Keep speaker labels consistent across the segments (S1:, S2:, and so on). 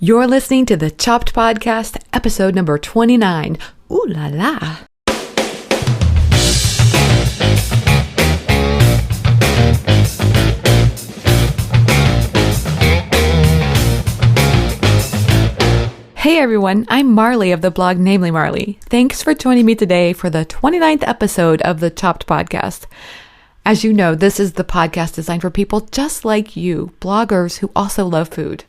S1: You're listening to the Chopped Podcast, episode number 29. Ooh la la. Hey everyone, I'm Marley of the blog Namely Marley. Thanks for joining me today for the 29th episode of the Chopped Podcast. As you know, this is the podcast designed for people just like you, bloggers who also love food.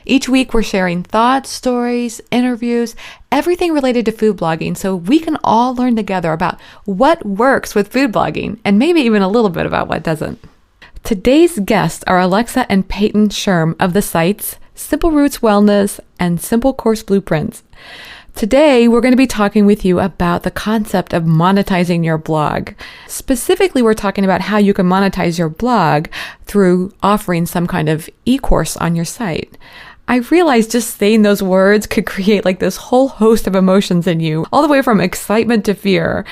S1: Each week, we're sharing thoughts, stories, interviews, everything related to food blogging so we can all learn together about what works with food blogging and maybe even a little bit about what doesn't. Today's guests are Alexa and Payton Schirm of the sites Simple Roots Wellness and Simple Course Blueprints. Today, we're going to be talking with you about the concept of monetizing your blog. Specifically, we're talking about how you can monetize your blog through offering some kind of e-course on your site. I realized just saying those words could create like this whole host of emotions in you, all the way from excitement to fear.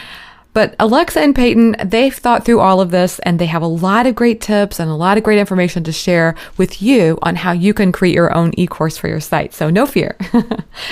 S1: But Alexa and Payton, they've thought through all of this and they have a lot of great tips and a lot of great information to share with you on how you can create your own e-course for your site. So no fear.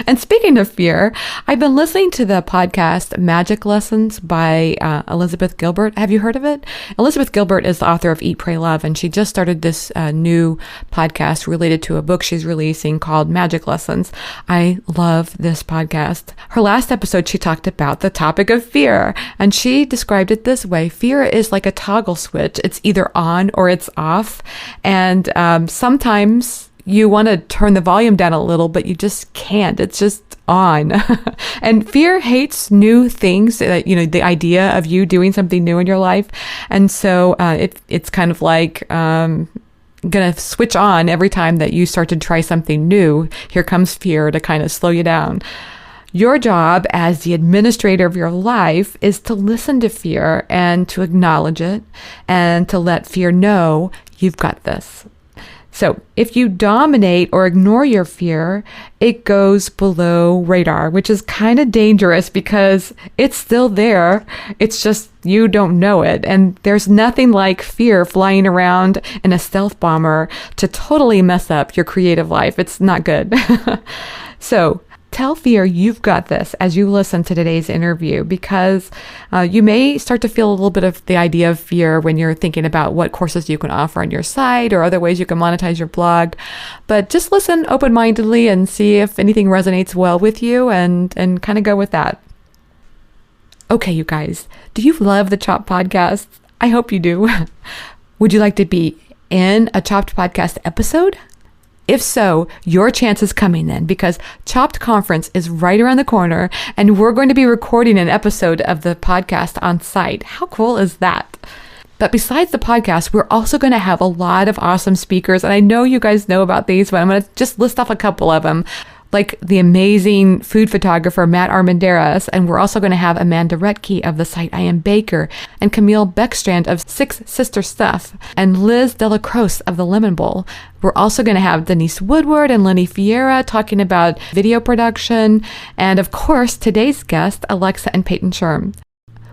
S1: And speaking of fear, I've been listening to the podcast Magic Lessons by Elizabeth Gilbert. Have you heard of it? Elizabeth Gilbert is the author of Eat, Pray, Love, and she just started this new podcast related to a book she's releasing called Magic Lessons. I love this podcast. Her last episode, she talked about the topic of fear, and she described it this way: fear is like a toggle switch. It's either on or it's off. And sometimes you want to turn the volume down a little, but you just can't. It's just on. And fear hates new things, the idea of you doing something new in your life. And so it's kind of like going to switch on every time that you start to try something new. Here comes fear to kind of slow you down. Your job as the administrator of your life is to listen to fear and to acknowledge it and to let fear know you've got this. So if you dominate or ignore your fear, it goes below radar, which is kind of dangerous because it's still there. It's just you don't know it. And there's nothing like fear flying around in a stealth bomber to totally mess up your creative life. It's not good. So tell fear you've got this as you listen to today's interview, because you may start to feel a little bit of the idea of fear when you're thinking about what courses you can offer on your site or other ways you can monetize your blog. But just listen open-mindedly and see if anything resonates well with you and kind of go with that. Okay, you guys, do you love the Chopped Podcast? I hope you do. Would you like to be in a Chopped Podcast episode? If so, your chance is coming then, because Chopped Conference is right around the corner and we're going to be recording an episode of the podcast on site. How cool is that? But besides the podcast, we're also going to have a lot of awesome speakers. And I know you guys know about these, but I'm going to just list off a couple of them, like the amazing food photographer Matt Armanderas, and we're also going to have Amanda Retke of the site I Am Baker, and Camille Beckstrand of Six Sister Stuff, and Liz Delacroce of the Lemon Bowl. We're also going to have Denise Woodward and Lenny Fiera talking about video production, and of course, today's guest, Alexa and Payton Schirm.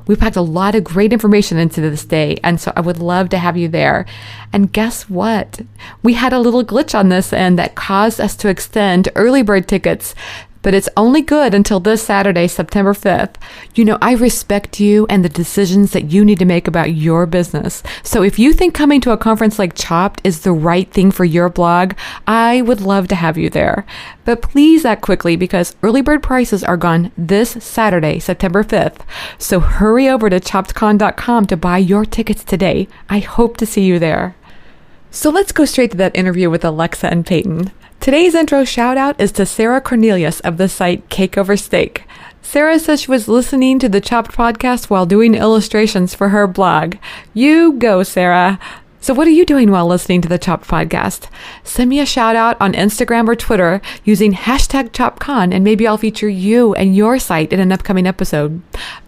S1: We packed a lot of great information into this day, and so I would love to have you there. And guess what? We had a little glitch on this end that caused us to extend early bird tickets, but it's only good until this Saturday, September 5th. You know, I respect you and the decisions that you need to make about your business. So if you think coming to a conference like Chopped is the right thing for your blog, I would love to have you there. But please act quickly because early bird prices are gone this Saturday, September 5th. So hurry over to choppedcon.com to buy your tickets today. I hope to see you there. So let's go straight to that interview with Alexa and Payton. Today's intro shout out is to Sarah Cornelius of the site Cake Over Steak. Sarah says she was listening to the Chopped Podcast while doing illustrations for her blog. You go, Sarah. So what are you doing while listening to the Chopped Podcast? Send me a shout out on Instagram or Twitter using hashtag ChoppedCon, and maybe I'll feature you and your site in an upcoming episode.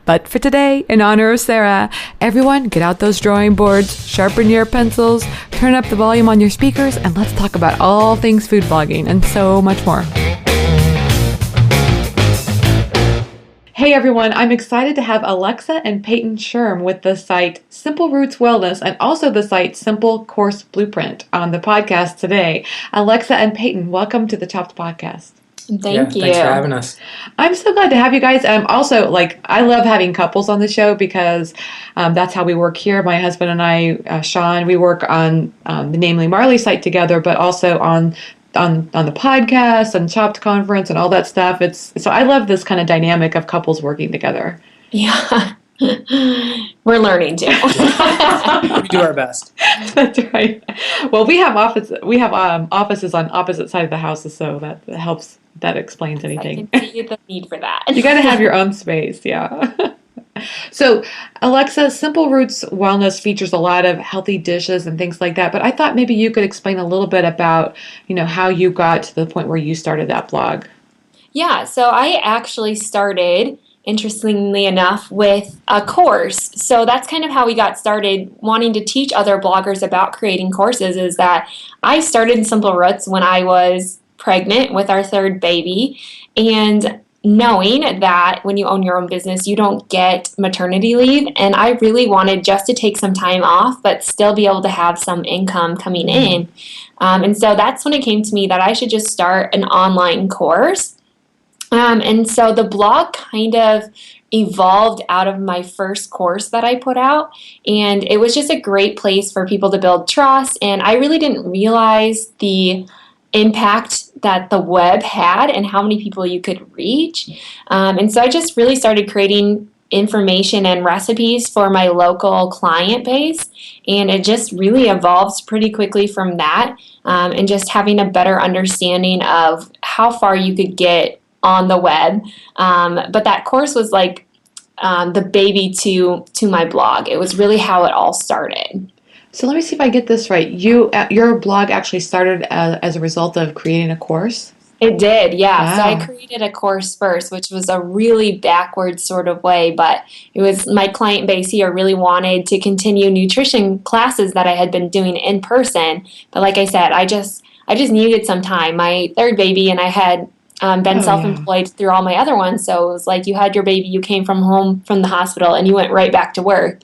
S1: But for today, in honor of Sarah, everyone get out those drawing boards, sharpen your pencils, turn up the volume on your speakers, and let's talk about all things food blogging and so much more. Hey everyone, I'm excited to have Alexa and Payton Schirm with the site Simple Roots Wellness and also the site Simple Course Blueprint on the podcast today. Alexa and Payton, welcome to the Chopped Podcast.
S2: Thank you.
S3: Thanks for having us.
S1: I'm so glad to have you guys. Also, I love having couples on the show because that's how we work here. My husband and I, Sean, we work on the Namely Marley site together, but also on the podcast and Chopped Conference and all that stuff. So I love this kind of dynamic of couples working together.
S2: Yeah. We're learning too.
S3: We do our best.
S1: That's right. Well, we have offices on opposite side of the houses, so that helps. That explains anything.
S2: I can see the need for that.
S1: You got to have your own space, yeah. So, Alexa, Simple Roots Wellness features a lot of healthy dishes and things like that. But I thought maybe you could explain a little bit about, how you got to the point where you started that blog.
S2: Yeah, so I actually started, interestingly enough, with a course. So that's kind of how we got started wanting to teach other bloggers about creating courses, is that I started Simple Roots when I was pregnant with our third baby, and knowing that when you own your own business, you don't get maternity leave. And I really wanted just to take some time off, but still be able to have some income coming in. And so that's when it came to me that I should just start an online course. And so the blog kind of evolved out of my first course that I put out. And it was just a great place for people to build trust. And I really didn't realize the impact that the web had and how many people you could reach. And so I just really started creating information and recipes for my local client base. And it just really evolved pretty quickly from that, and just having a better understanding of how far you could get on the web. But that course was like the baby to my blog. It was really how it all started.
S1: So let me see if I get this right. Your blog actually started as a result of creating a course?
S2: It did, yeah.
S1: Wow.
S2: So I created a course first, which was a really backwards sort of way, but it was my client base here really wanted to continue nutrition classes that I had been doing in person. But like I said, I just needed some time. My third baby, and I had been self-employed through all my other ones. So it was like you had your baby, you came from home from the hospital, and you went right back to work.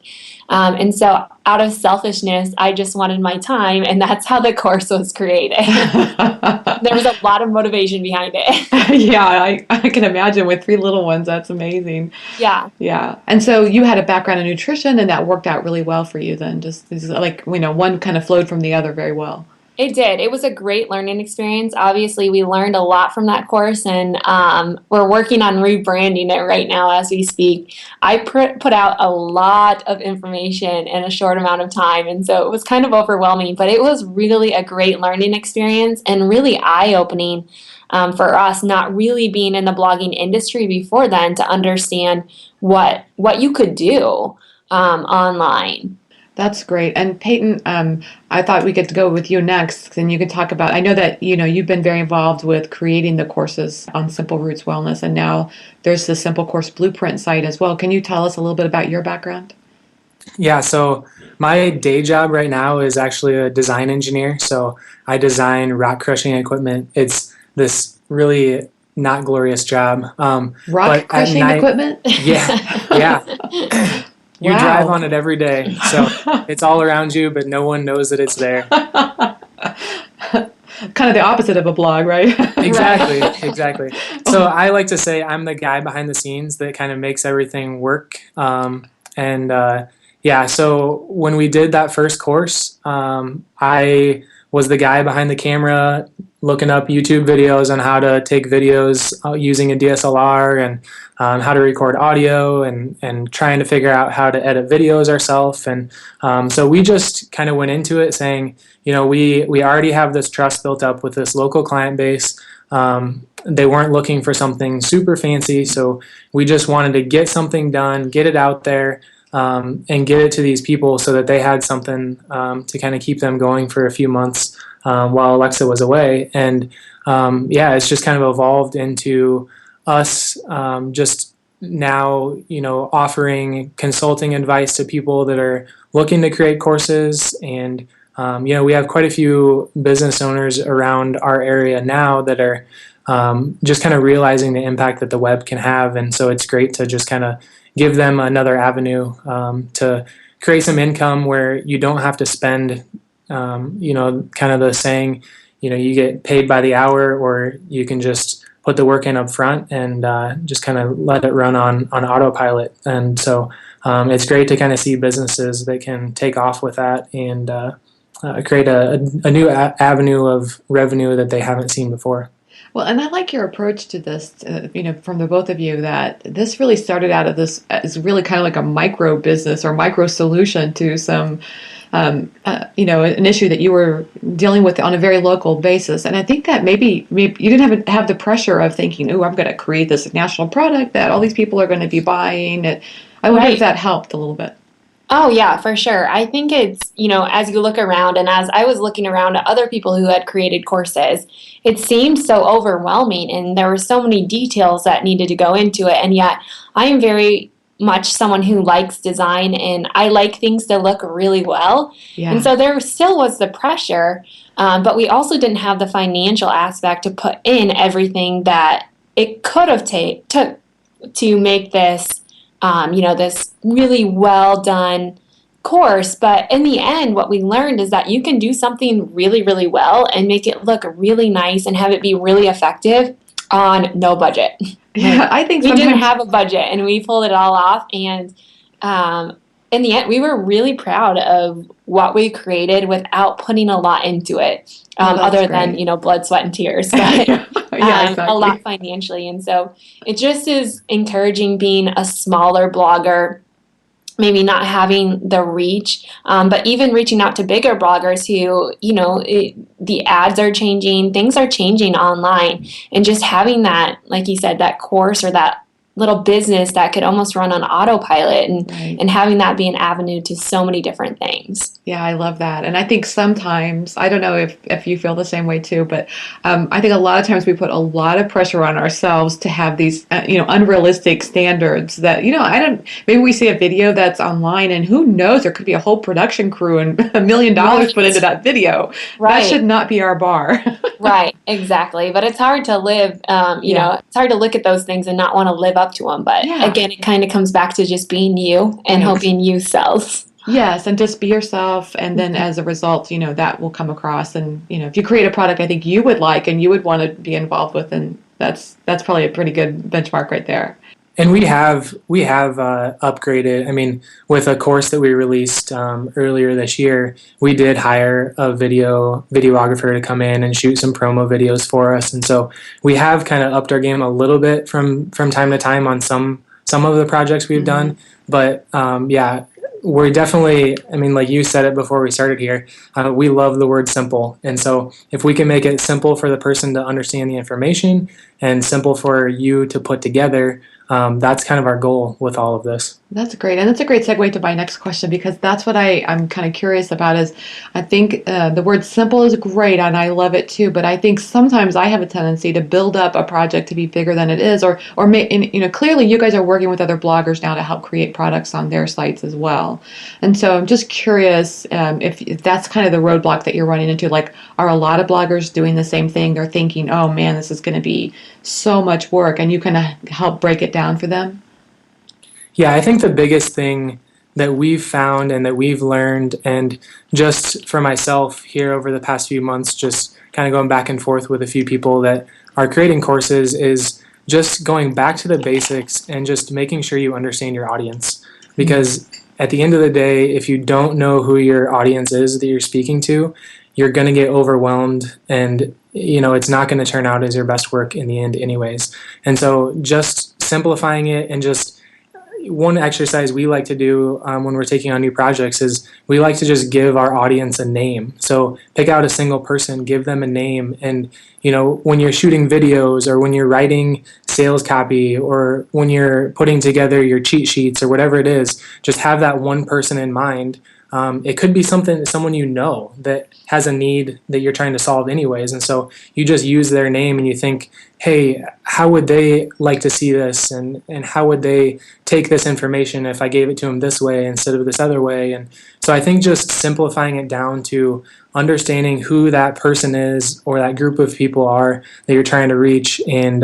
S2: And so out of selfishness, I just wanted my time, and that's how the course was created. There was a lot of motivation behind it.
S1: Yeah, I can imagine with 3 little ones. That's amazing.
S2: Yeah.
S1: Yeah. And so you had a background in nutrition, and that worked out really well for you then. Just one kind of flowed from the other very well.
S2: It did. It was a great learning experience. Obviously, we learned a lot from that course, and we're working on rebranding it right now as we speak. I put out a lot of information in a short amount of time, and so it was kind of overwhelming, but it was really a great learning experience and really eye-opening for us, not really being in the blogging industry before then, to understand what you could do online.
S1: That's great. And Payton, I thought we could go with you next, and you could talk about, I know that, you've been very involved with creating the courses on Simple Roots Wellness, and now there's the Simple Course Blueprint site as well. Can you tell us a little bit about your background?
S3: Yeah, so my day job right now is actually a design engineer. So I design rock crushing equipment. It's this really not glorious job.
S1: Rock crushing equipment?
S3: Yeah. You drive on it every day, so it's all around you, but no one knows that it's there.
S1: Kind of the opposite of a blog, right?
S3: Exactly. So I like to say I'm the guy behind the scenes that kind of makes everything work. So when we did that first course, I was the guy behind the camera looking up YouTube videos on how to take videos using a DSLR, and how to record audio, and trying to figure out how to edit videos ourselves. And so we just kind of went into it saying, we already have this trust built up with this local client base. They weren't looking for something super fancy, so we just wanted to get something done, get it out there, and get it to these people so that they had something to kind of keep them going for a few months while Alexa was away. And it's just kind of evolved into us just now, offering consulting advice to people that are looking to create courses. And, we have quite a few business owners around our area now that are just kind of realizing the impact that the web can have. And so it's great to just kind of give them another avenue to create some income where you don't have to spend, kind of the saying, you get paid by the hour, or you can just put the work in up front and just kind of let it run on autopilot. And so it's great to kind of see businesses that can take off with that and create a new avenue of revenue that they haven't seen before.
S1: Well, and I like your approach to this, from the both of you, that this really started out of this as really kind of like a micro business or micro solution to some, an issue that you were dealing with on a very local basis. And I think that maybe you didn't have the pressure of thinking, oh, I'm going to create this national product that all these people are going to be buying. I wonder if that helped a little bit.
S2: Oh, yeah, for sure. I think it's, as you look around, and as I was looking around at other people who had created courses, it seemed so overwhelming, and there were so many details that needed to go into it. And yet I am very much someone who likes design, and I like things to look really well. Yeah. And so there still was the pressure, but we also didn't have the financial aspect to put in everything that it could have took to make this this really well done course. But in the end, what we learned is that you can do something really, really well and make it look really nice and have it be really effective on no budget.
S1: Yeah, I think
S2: we didn't have a budget, and we pulled it all off. And in the end, we were really proud of what we created without putting a lot into it, other than blood, sweat, and tears. But exactly. A lot financially. And so it just is encouraging being a smaller blogger, maybe not having the reach, but even reaching out to bigger bloggers who, the ads are changing, things are changing online, and just having that, like you said, that course or that little business that could almost run on autopilot, and having that be an avenue to so many different things.
S1: Yeah, I love that. And I think sometimes, I don't know if you feel the same way too, but I think a lot of times we put a lot of pressure on ourselves to have these, unrealistic standards that, maybe we see a video that's online, and who knows, there could be a whole production crew and $1 million put into that video. Right. That should not be our bar.
S2: Right, exactly. But it's hard to live, it's hard to look at those things and not want to live up to them. But again, it kind of comes back to just being you and hoping you sells.
S1: Yes, and just be yourself, and then as a result, that will come across. And if you create a product I think you would like and you would want to be involved with, then that's probably a pretty good benchmark right there.
S3: And we have upgraded. I mean, with a course that we released earlier this year, we did hire a videographer to come in and shoot some promo videos for us. And so we have kind of upped our game a little bit from time to time on some of the projects we've done. But we're definitely, like you said it before we started here, we love the word simple. And so if we can make it simple for the person to understand the information and simple for you to put together, that's kind of our goal with all of this.
S1: That's great. And that's a great segue to my next question, because that's what I'm kind of curious about. Is I think the word simple is great, and I love it too, but I think sometimes I have a tendency to build up a project to be bigger than it is, or clearly you guys are working with other bloggers now to help create products on their sites as well. And so I'm just curious if that's kind of the roadblock that you're running into. Like, are a lot of bloggers doing the same thing? They're thinking, oh man, this is going to be so much work, and you kind of help break it down for them?
S3: Yeah, I think the biggest thing that we've found and that we've learned, and just for myself here over the past few months, just kind of going back and forth with a few people that are creating courses, is just going back to the basics and just making sure you understand your audience. Because at the end of the day, if you don't know who your audience is that you're speaking to, you're going to get overwhelmed, and it's not going to turn out as your best work in the end anyways. And so just simplifying it, and just one exercise we like to do when we're taking on new projects is we like to just give our audience a name. So pick out a single person, give them a name, and when you're shooting videos, or when you're writing sales copy, or when you're putting together your cheat sheets or whatever it is, just have that one person in mind It could be someone you know that has a need that you're trying to solve anyways. And so you just use their name and you think, hey, how would they like to see this? And how would they take this information if I gave it to them this way instead of this other way? And so I think just simplifying it down to understanding who that person is or that group of people are that you're trying to reach, and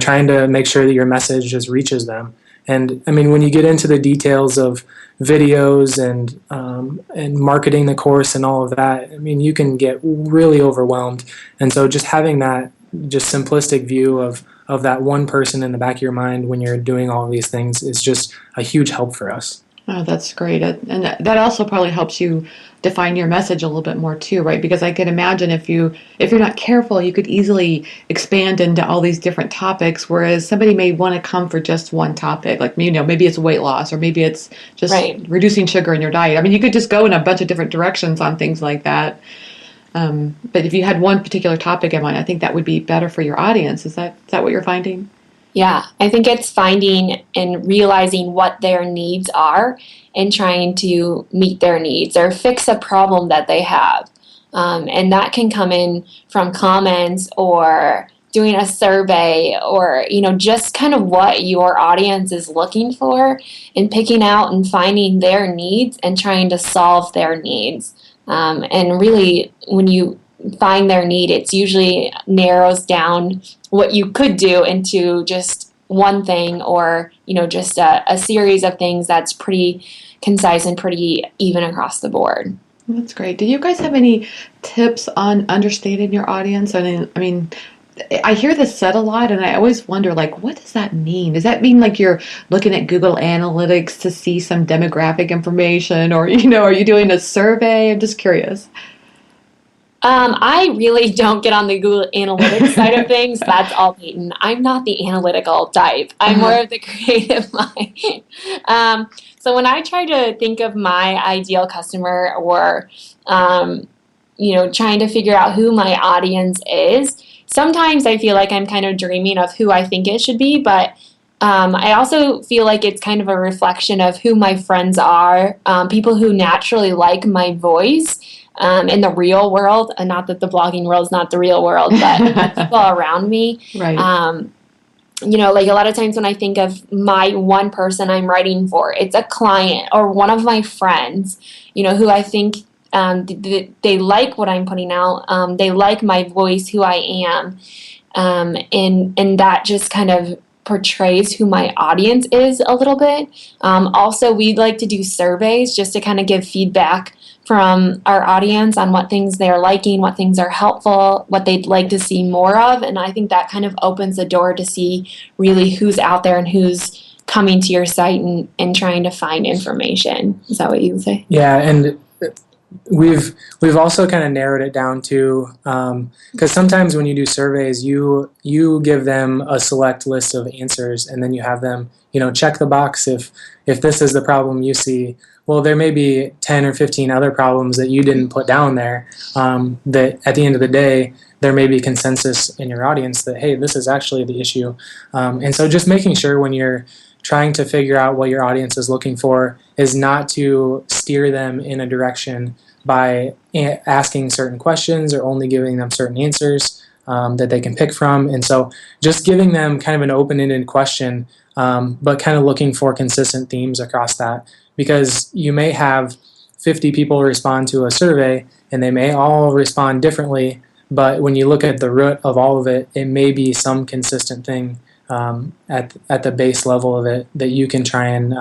S3: trying to make sure that your message just reaches them. And I mean, when you get into the details of videos and marketing the course and all of that, I mean, you can get really overwhelmed. And so just having that just simplistic view of that one person in the back of your mind when you're doing all of these things is just a huge help for us.
S1: Oh, that's great. And that also probably helps you define your message a little bit more too, right? Because I can imagine if you're not careful, you could easily expand into all these different topics, whereas somebody may want to come for just one topic. Like, maybe it's weight loss, or maybe it's just reducing sugar in your diet. I mean, you could just go in a bunch of different directions on things like that. But if you had one particular topic in mind, I think that would be better for your audience. Is that what you're finding?
S2: Yeah, I think it's finding and realizing what their needs are and trying to meet their needs or fix a problem that they have. And that can come in from comments or doing a survey or, just kind of what your audience is looking for and picking out and finding their needs and trying to solve their needs. And really, when you find their need, it usually narrows down what you could do into just one thing or, just a series of things that's pretty concise and pretty even across the board.
S1: That's great. Do you guys have any tips on understanding your audience? I mean, I hear this said a lot, and I always wonder, what does that mean? Does that mean you're looking at Google Analytics to see some demographic information, or, are you doing a survey? I'm just curious.
S2: I really don't get on the Google Analytics side of things. That's all Payton. I'm not the analytical type. I'm more of the creative mind. So when I try to think of my ideal customer or, trying to figure out who my audience is, sometimes I feel like I'm kind of dreaming of who I think it should be, but I also feel like it's kind of a reflection of who my friends are, people who naturally like my voice. In the real world, and not that the blogging world is not the real world, but people around me.
S1: Right.
S2: A lot of times when I think of my one person I'm writing for, it's a client or one of my friends, who I think they like what I'm putting out. They like my voice, who I am. And that just kind of portrays who my audience is a little bit. Also, we'd like to do surveys just to kind of give feedback from our audience on what things they're liking, what things are helpful, what they'd like to see more of. And I think that kind of opens the door to see really who's out there and who's coming to your site and trying to find information. Is that what you would say?
S3: Yeah, and we've also kind of narrowed it down to, because sometimes when you do surveys, you give them a select list of answers, and then you have them, check the box if this is the problem you see. Well, there may be 10 or 15 other problems that you didn't put down there, that at the end of the day, there may be consensus in your audience that, hey, this is actually the issue. And so just making sure when you're trying to figure out what your audience is looking for is not to steer them in a direction by asking certain questions or only giving them certain answers that they can pick from. And so just giving them kind of an open-ended question, but kind of looking for consistent themes across that. Because you may have 50 people respond to a survey and they may all respond differently, but when you look at the root of all of it, it may be some consistent thing at the base level of it that you can try and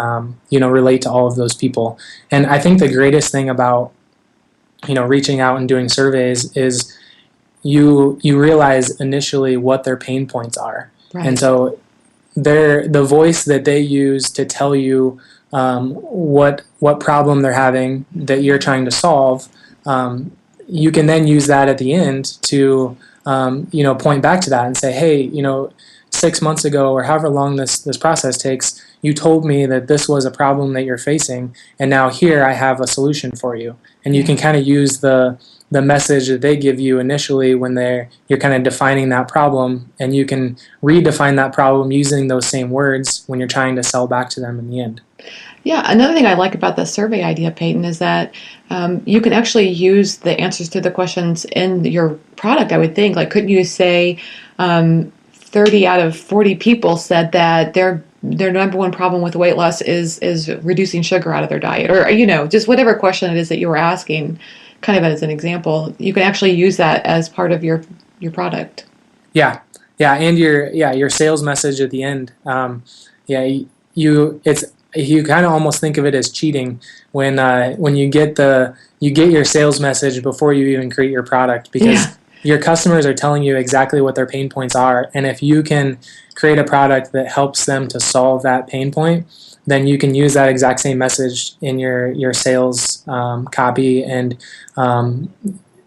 S3: relate to all of those people. And I think the greatest thing about reaching out and doing surveys is you realize initially what their pain points are. Right. And so the voice that they use to tell you what problem they're having that you're trying to solve, you can then use that at the end to point back to that and say, hey, 6 months ago or however long this process takes, you told me that this was a problem that you're facing, and now here I have a solution for you. And you can kind of use the message that they give you initially when you're kind of defining that problem, and you can redefine that problem using those same words when you're trying to sell back to them in the end.
S1: Yeah, another thing I like about the survey idea, Peyton, is that you can actually use the answers to the questions in your product, I would think. Like, couldn't you say 30 out of 40 people said that their number one problem with weight loss is reducing sugar out of their diet, or just whatever question it is that you were asking, kind of as an example. You can actually use that as part of your product.
S3: Yeah, yeah, and your sales message at the end. You kind of almost think of it as cheating when you get your sales message before you even create your product, because your customers are telling you exactly what their pain points are, and if you can create a product that helps them to solve that pain point, then you can use that exact same message in your sales copy and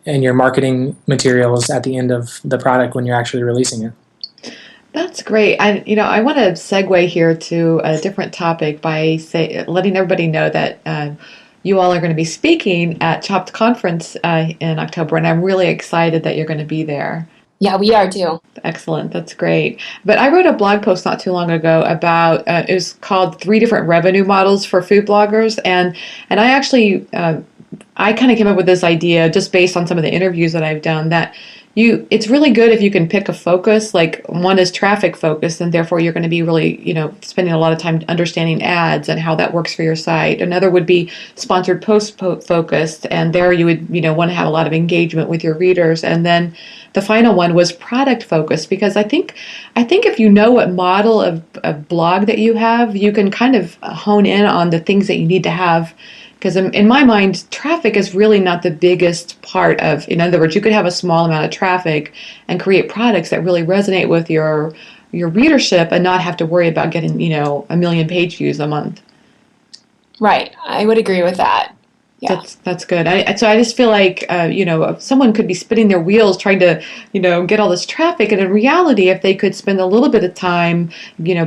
S3: your marketing materials at the end of the product when you're actually releasing it.
S1: That's great. I want to segue here to a different topic by letting everybody know that you all are going to be speaking at Chopped Conference in October, and I'm really excited that you're going to be there.
S2: Yeah, we are too.
S1: Excellent. That's great. But I wrote a blog post not too long ago about it was called 3 different revenue models for food bloggers, and I actually I kind of came up with this idea just based on some of the interviews that I've done that it's really good if you can pick a focus. Like, one is traffic focused, and therefore you're going to be really, spending a lot of time understanding ads and how that works for your site. Another would be sponsored post focused, and there you would, want to have a lot of engagement with your readers. And then the final one was product focused, because I think if you know what model of blog that you have, you can kind of hone in on the things that you need to have. Because in my mind, traffic is really not the biggest part of, in other words, you could have a small amount of traffic and create products that really resonate with your readership and not have to worry about getting, 1 million page views a month.
S2: Right. I would agree with that. Yeah.
S1: That's good. So I just feel like, someone could be spinning their wheels trying to, get all this traffic. And in reality, if they could spend a little bit of time,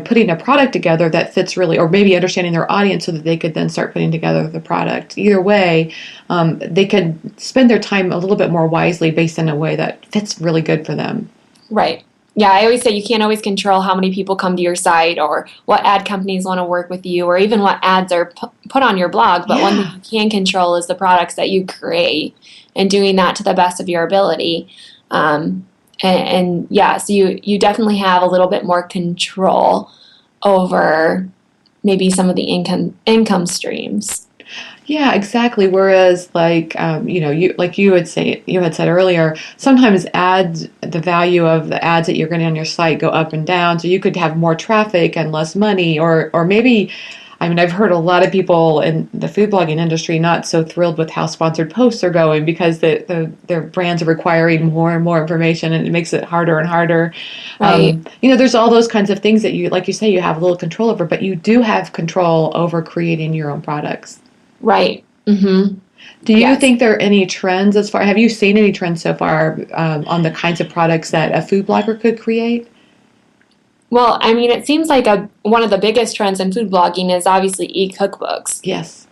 S1: putting a product together that fits really, or maybe understanding their audience so that they could then start putting together the product. Either way, they could spend their time a little bit more wisely based in a way that fits really good for them.
S2: Right. Yeah, I always say you can't always control how many people come to your site or what ad companies want to work with you or even what ads are put on your blog. But one thing you can control is the products that you create and doing that to the best of your ability. So you definitely have a little bit more control over maybe some of the income streams.
S1: Yeah, exactly. Whereas, you had said earlier, sometimes the value of the ads that you're getting on your site go up and down. So you could have more traffic and less money, or maybe, I've heard a lot of people in the food blogging industry not so thrilled with how sponsored posts are going because their brands are requiring more and more information, and it makes it harder and harder.
S2: Right.
S1: There's all those kinds of things that you say, you have a little control over, but you do have control over creating your own products.
S2: Right. Mm-hmm.
S1: Do you think there are any trends have you seen any trends so far on the kinds of products that a food blogger could create?
S2: Well, it seems like one of the biggest trends in food blogging is obviously e-cookbooks.
S1: Yes.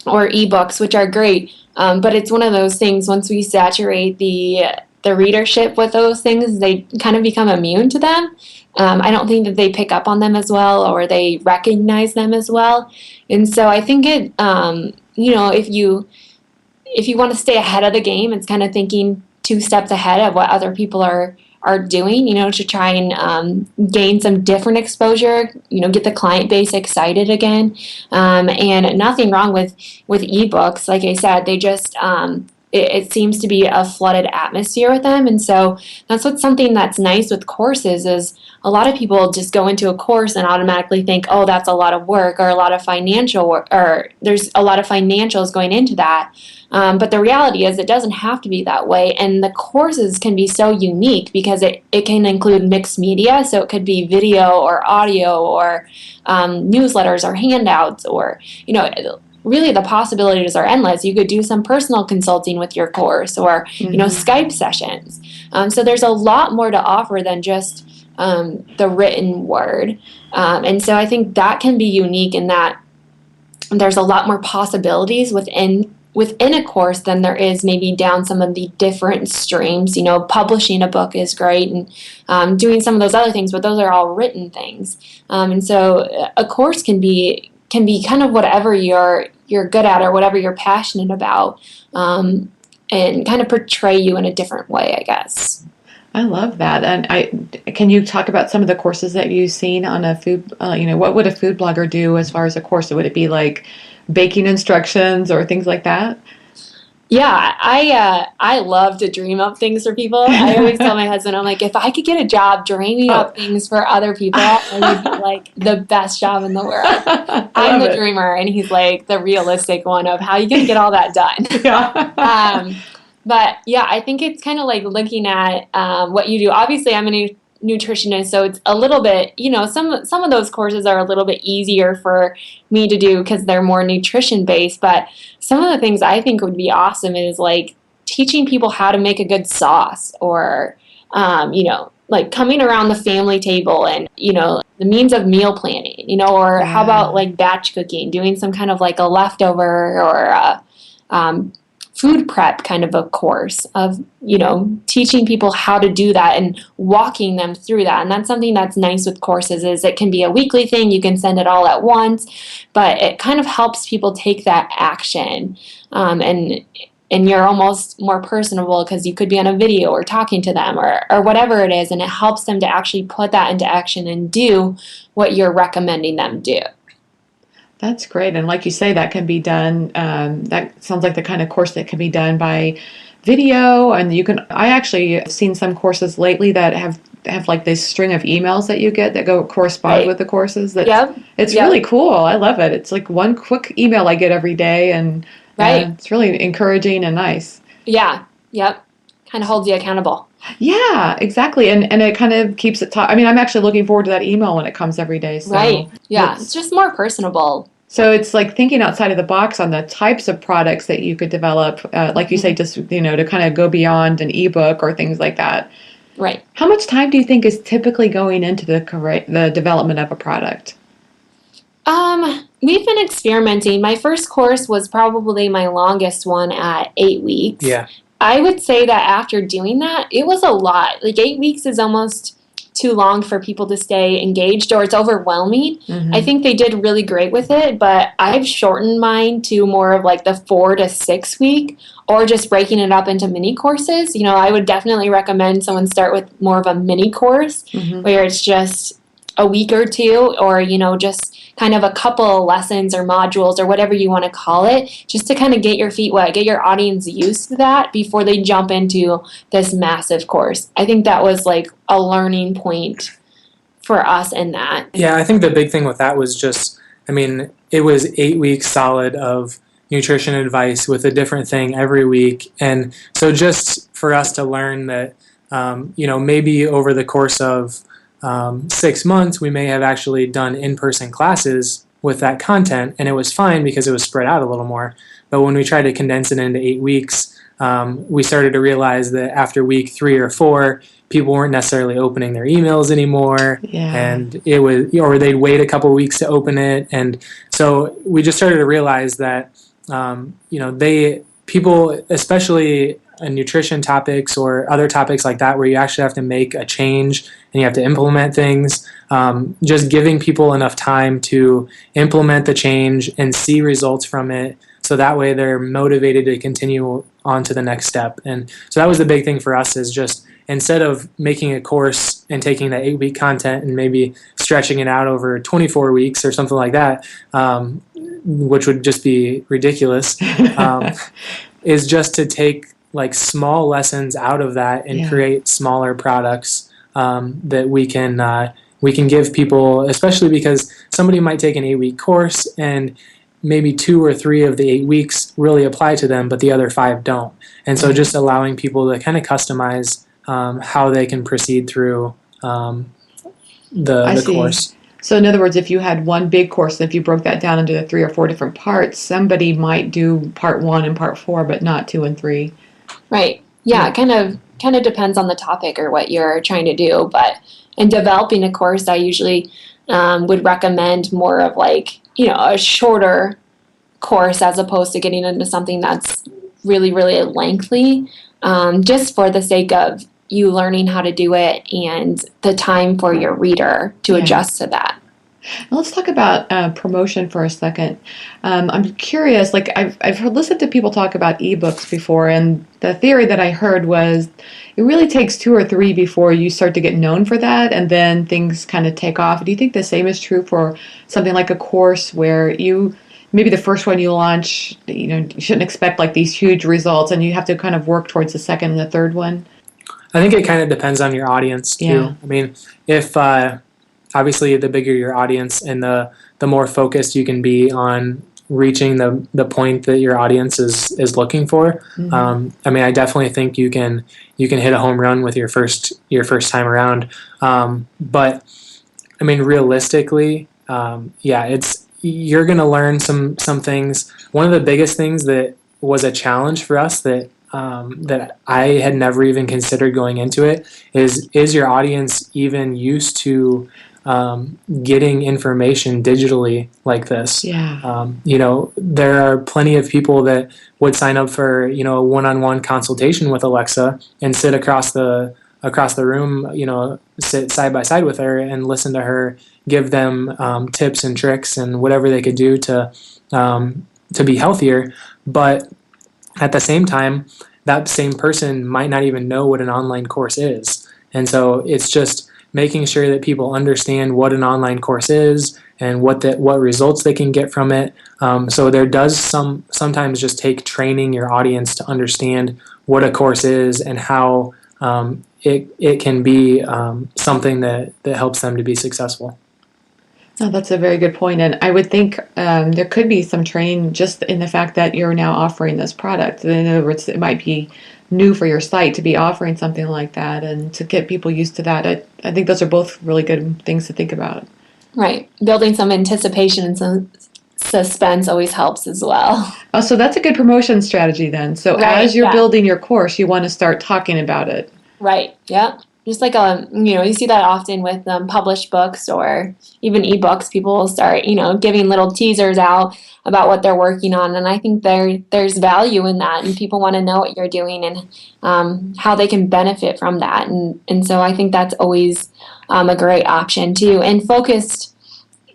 S2: Or e-books, which are great. But it's one of those things, once we saturate the readership with those things, they kind of become immune to them. I don't think that they pick up on them as well or they recognize them as well. And so I think it, if you want to stay ahead of the game, it's kind of thinking 2 steps ahead of what other people are doing, to try and gain some different exposure, get the client base excited again. And nothing wrong with ebooks. Like I said, they just, it seems to be a flooded atmosphere with them. And so that's something that's nice with courses is a lot of people just go into a course and automatically think, oh, that's a lot of work or a lot of financial work, or there's a lot of financials going into that. But the reality is it doesn't have to be that way. And the courses can be so unique because it can include mixed media. So it could be video or audio or newsletters or handouts or, really the possibilities are endless. You could do some personal consulting with your course or, Skype sessions. So there's a lot more to offer than just the written word. And so I think that can be unique in that there's a lot more possibilities within a course than there is maybe down some of the different streams. Publishing a book is great and doing some of those other things, but those are all written things. And so a course can be can be kind of whatever you're good at or whatever you're passionate about, and kind of portray you in a different way, I guess.
S1: I love that. And can you talk about some of the courses that you've seen on a food, what would a food blogger do as far as a course? Would it be like baking instructions or things like that?
S2: Yeah, I love to dream up things for people. I always tell my husband, I'm like, if I could get a job dreaming up things for other people, it would be like the best job in the world. I'm the dreamer, and he's like the realistic one of how are you going to get all that done?
S1: Yeah.
S2: But yeah, I think it's kind of like looking at what you do. Obviously, I'm a nutritionist, so it's a little bit, some of those courses are a little bit easier for me to do because they're more nutrition based. But some of the things I think would be awesome is like teaching people how to make a good sauce, or like coming around the family table and the means of meal planning, or how about like batch cooking, doing some kind of like a leftover or food prep kind of a course of, teaching people how to do that and walking them through that. And that's something that's nice with courses is it can be a weekly thing. You can send it all at once, but it kind of helps people take that action. And you're almost more personable because you could be on a video or talking to them or whatever it is. And it helps them to actually put that into action and do what you're recommending them do.
S1: That's great. And like you say, that can be done. That sounds like the kind of course that can be done by video. And I actually have seen some courses lately that have like this string of emails that you get that go correspond with the courses. It's really cool. I love it. It's like one quick email I get every day, and it's really encouraging and nice.
S2: Yeah. Yep. Kind of holds you accountable.
S1: Yeah, exactly. And it kind of keeps it I'm actually looking forward to that email when it comes every day. So
S2: right. Yeah. It's just more personable.
S1: So it's like thinking outside of the box on the types of products that you could develop, like you say, just, to kind of go beyond an ebook or things like that.
S2: Right.
S1: How much time do you think is typically going into the development of a product?
S2: We've been experimenting. My first course was probably my longest one at 8 weeks.
S3: Yeah.
S2: I would say that after doing that, it was a lot. Like 8 weeks is almost too long for people to stay engaged, or it's overwhelming. Mm-hmm. I think they did really great with it, but I've shortened mine to more of like the 4 to 6 week, or just breaking it up into mini courses. I would definitely recommend someone start with more of a mini course where it's just a week or two, or, just kind of a couple of lessons or modules or whatever you want to call it, just to kind of get your feet wet, get your audience used to that before they jump into this massive course. I think that was like a learning point for us in that.
S3: Yeah, I think the big thing with that was just, it was 8 weeks solid of nutrition advice with a different thing every week. And so just for us to learn that, maybe over the course of 6 months, we may have actually done in-person classes with that content, and it was fine because it was spread out a little more. But when we tried to condense it into 8 weeks, we started to realize that after week 3 or 4, people weren't necessarily opening their emails anymore, and it was, or they'd wait a couple weeks to open it, and so we just started to realize that people, especially in nutrition topics or other topics like that, where you actually have to make a change and you have to implement things, just giving people enough time to implement the change and see results from it, so that way they're motivated to continue on to the next step. And so that was the big thing for us, is just instead of making a course and taking that 8-week content and maybe stretching it out over 24 weeks or something like that, which would just be ridiculous, is just to take like small lessons out of that and create smaller products that we can give people, especially because somebody might take an 8-week course and maybe 2 or 3 of the 8 weeks really apply to them, but the other 5 don't. And so just allowing people to kind of customize how they can proceed through the course.
S1: So in other words, if you had one big course, if you broke that down into the 3 or 4 different parts, somebody might do part 1 and part 4, but not 2 and 3.
S2: Right. Yeah. It kind of depends on the topic or what you're trying to do. But in developing a course, I usually would recommend more of like, a shorter course as opposed to getting into something that's really, really lengthy, just for the sake of you learning how to do it and the time for your reader to adjust to that.
S1: Let's talk about promotion for a second. I'm curious, like I've listened to people talk about ebooks before, and the theory that I heard was it really takes two or three before you start to get known for that, and then things kind of take off. Do you think the same is true for something like a course where you maybe the first one you launch, you shouldn't expect like these huge results, and you have to kind of work towards the second and the third one?
S3: I think it kind of depends on your audience too.
S1: Yeah.
S3: I mean, if obviously the bigger your audience and the more focused you can be on reaching the point that your audience is looking for. I mean, I definitely think you can hit a home run with your first time around. But I mean, realistically, you're going to learn some things. One of the biggest things that was a challenge for us that I had never even considered going into it is your audience even used to getting information digitally like this?
S1: Yeah.
S3: There are plenty of people that would sign up for a one-on-one consultation with Alexa and sit across the room, sit side by side with her and listen to her give them tips and tricks and whatever they could do to be healthier. But at the same time, that same person might not even know what an online course is. And so it's just making sure that people understand what an online course is and what results they can get from it. So there does sometimes just take training your audience to understand what a course is and how it can be something that helps them to be successful.
S1: Oh, that's a very good point. And I would think there could be some training just in the fact that you're now offering this product. In other words, it might be new for your site to be offering something like that and to get people used to that. I think those are both really good things to think about.
S2: Right. Building some anticipation and some suspense always helps as well.
S1: Oh, so that's a good promotion strategy then. So
S2: Right,
S1: as you're
S2: yeah.
S1: building your course, you want to start talking about it.
S2: Right. Yeah. Just like you see that often with published books or even ebooks. People will start, giving little teasers out about what they're working on, and I think there's value in that, and people want to know what you're doing and how they can benefit from that, and so I think that's always a great option too. And focused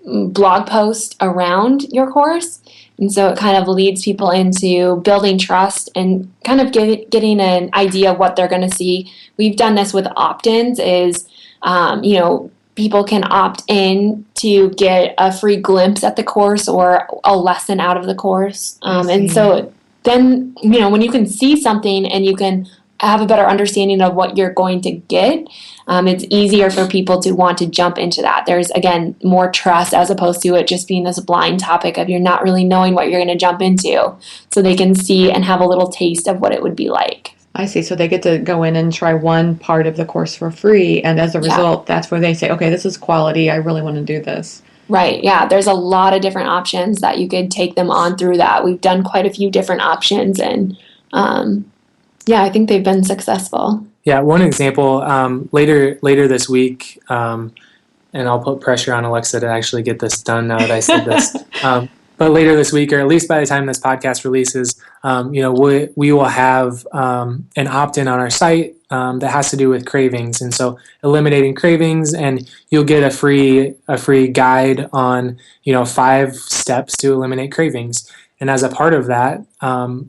S2: blog post around your course. And so it kind of leads people into building trust and kind of getting an idea of what they're going to see. We've done this with opt-ins is, people can opt in to get a free glimpse at the course or a lesson out of the course. And so then, when you can see something and you can have a better understanding of what you're going to get, it's easier for people to want to jump into that. There's, again, more trust as opposed to it just being this blind topic of you're not really knowing what you're going to jump into. So they can see and have a little taste of what it would be like.
S1: I see. So they get to go in and try one part of the course for free. And as a result, that's where they say, okay, this is quality. I really want to do this.
S2: Right. Yeah. There's a lot of different options that you could take them on through that. We've done quite a few different options and, I think they've been successful.
S3: Yeah, one example later this week, and I'll put pressure on Alexa to actually get this done now that I said this. But later this week, or at least by the time this podcast releases, we will have an opt-in on our site that has to do with cravings, and so eliminating cravings, and you'll get a free guide on 5 steps to eliminate cravings. And as a part of that,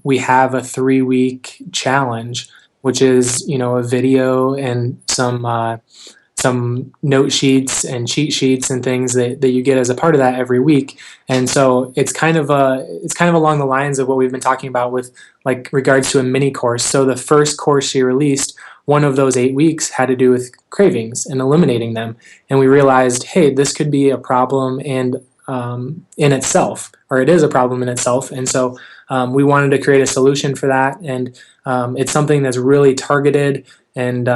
S3: we have a 3-week challenge, which is a video and some note sheets and cheat sheets and things that you get as a part of that every week. And so it's kind of along the lines of what we've been talking about with like regards to a mini course. So the first course she released, one of those 8 weeks had to do with cravings and eliminating them. And we realized, hey, this could be a problem and in itself, or it is a problem in itself. And so we wanted to create a solution for that. And it's something that's really targeted and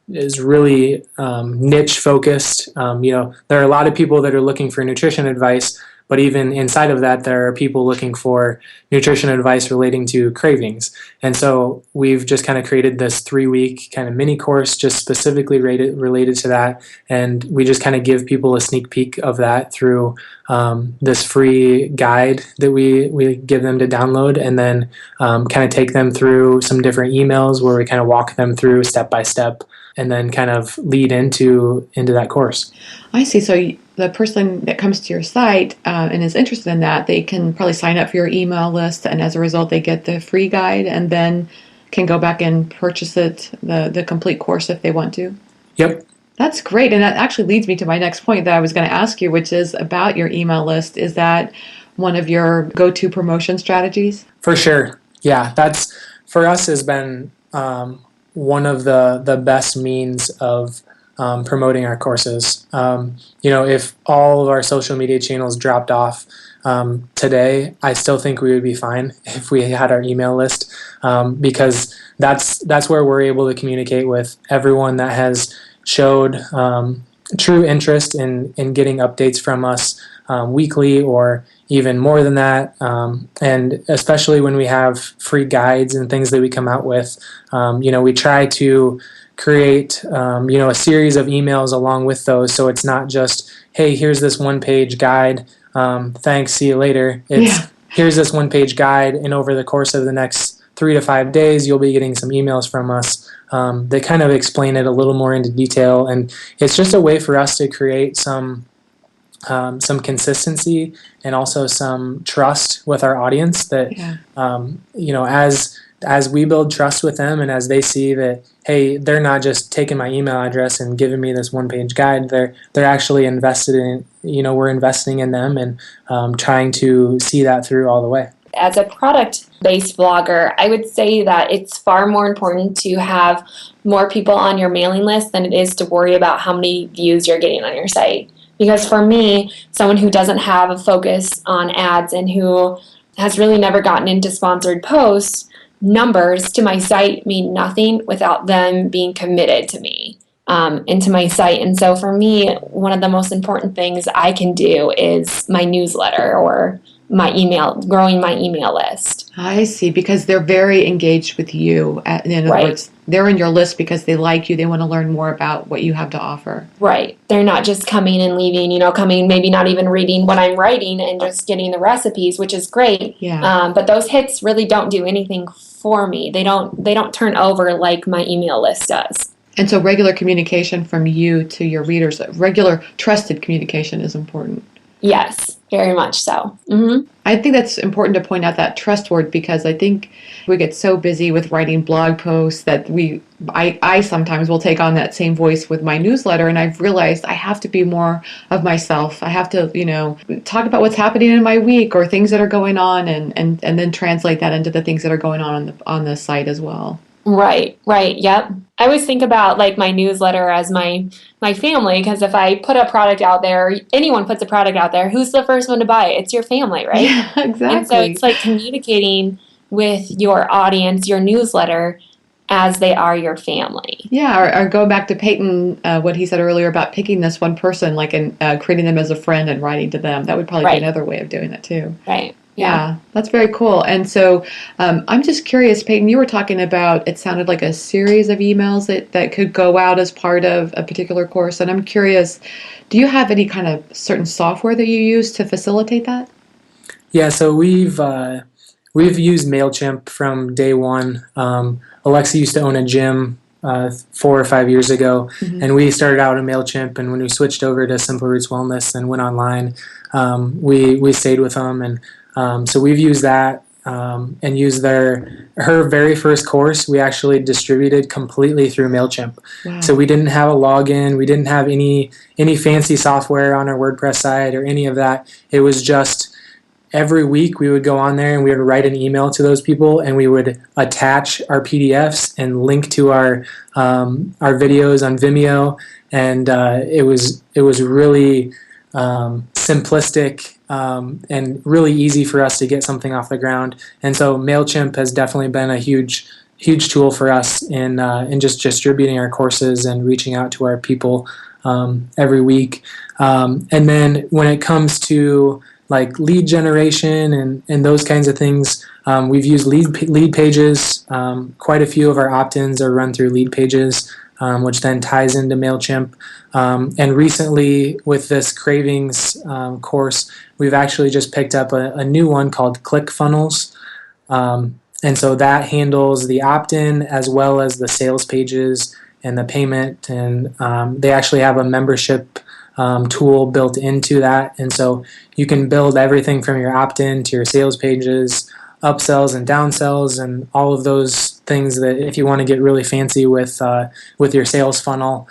S3: is really niche focused. There are a lot of people that are looking for nutrition advice, but even inside of that, there are people looking for nutrition advice relating to cravings. And so we've just kind of created this 3-week kind of mini course just specifically related to that. And we just kind of give people a sneak peek of that through this free guide that we give them to download, and then kind of take them through some different emails where we kind of walk them through step by step and then kind of lead into that course.
S1: I see. So the person that comes to your site and is interested in that, they can probably sign up for your email list, and as a result, they get the free guide and then can go back and purchase the complete course if they want to.
S3: Yep.
S1: That's great. And that actually leads me to my next point that I was going to ask you, which is about your email list. Is that one of your go-to promotion strategies?
S3: For sure. Yeah, that's for us has been one of the best means of promoting our courses. If all of our social media channels dropped off today, I still think we would be fine if we had our email list, because that's where we're able to communicate with everyone that has showed true interest in getting updates from us weekly or even more than that. And especially when we have free guides and things that we come out with, we try to create, a series of emails along with those. So it's not just, hey, here's this one-page guide. Thanks, see you later. Here's this one-page guide, and over the course of the next 3 to 5 days, you'll be getting some emails from us that kind of explain it a little more into detail. And it's just a way for us to create some consistency and also some trust with our audience that, as we build trust with them and as they see that, hey, they're not just taking my email address and giving me this one-page guide, they're actually invested in, we're investing in them and trying to see that through all the way.
S2: As a product-based blogger, I would say that it's far more important to have more people on your mailing list than it is to worry about how many views you're getting on your site. Because for me, someone who doesn't have a focus on ads and who has really never gotten into sponsored posts, numbers to my site mean nothing without them being committed to me and to my site. And so for me, one of the most important things I can do is my newsletter or my email, growing my email list.
S1: I see, because they're very engaged with you. In other words, they're in your list because they like you. They want to learn more about what you have to offer.
S2: Right. They're not just coming and leaving, coming, maybe not even reading what I'm writing and just getting the recipes, which is great.
S1: Yeah.
S2: But those hits really don't do anything for me. They don't turn over like my email list does.
S1: And so regular communication from you to your readers, regular trusted communication is important.
S2: Yes, very much so. Mm-hmm.
S1: I think that's important to point out that trust word, because I think we get so busy with writing blog posts that I sometimes will take on that same voice with my newsletter, and I've realized I have to be more of myself. I have to, talk about what's happening in my week or things that are going on, and then translate that into the things that are going on the site as well.
S2: Right, yep. I always think about like my newsletter as my family, because if I put a product out there, anyone puts a product out there, who's the first one to buy it? It's your family, right?
S1: Yeah, exactly.
S2: And so it's like communicating with your audience, your newsletter, as they are your family.
S1: Yeah, or go back to Payton, what he said earlier about picking this one person, like, and creating them as a friend and writing to them. That would probably be another way of doing it too.
S2: Right.
S1: Yeah, that's very cool. And so I'm just curious, Payton, you were talking about, it sounded like a series of emails that could go out as part of a particular course. And I'm curious, do you have any kind of certain software that you use to facilitate that?
S3: Yeah, so we've used MailChimp from day one. Alexa used to own a gym 4 or 5 years ago, and we started out in MailChimp, and when we switched over to Simple Roots Wellness and went online, we stayed with them, and so we've used that and used her very first course we actually distributed completely through MailChimp. Wow. So we didn't have a login, we didn't have any fancy software on our WordPress site or any of that. It was just every week we would go on there and we would write an email to those people, and we would attach our PDFs and link to our videos on Vimeo, and it was really simplistic and really easy for us to get something off the ground. And so MailChimp has definitely been a huge tool for us in just distributing our courses and reaching out to our people every week. And then when it comes to like lead generation and those kinds of things, we've used lead pages. Quite a few of our opt-ins are run through lead pages, which then ties into MailChimp. And recently with this Cravings course, we've actually just picked up a new one called ClickFunnels. And so that handles the opt-in as well as the sales pages and the payment. And they actually have a membership tool built into that. And so you can build everything from your opt-in to your sales pages, upsells and downsells, and all of those things that if you want to get really fancy with your sales funnel,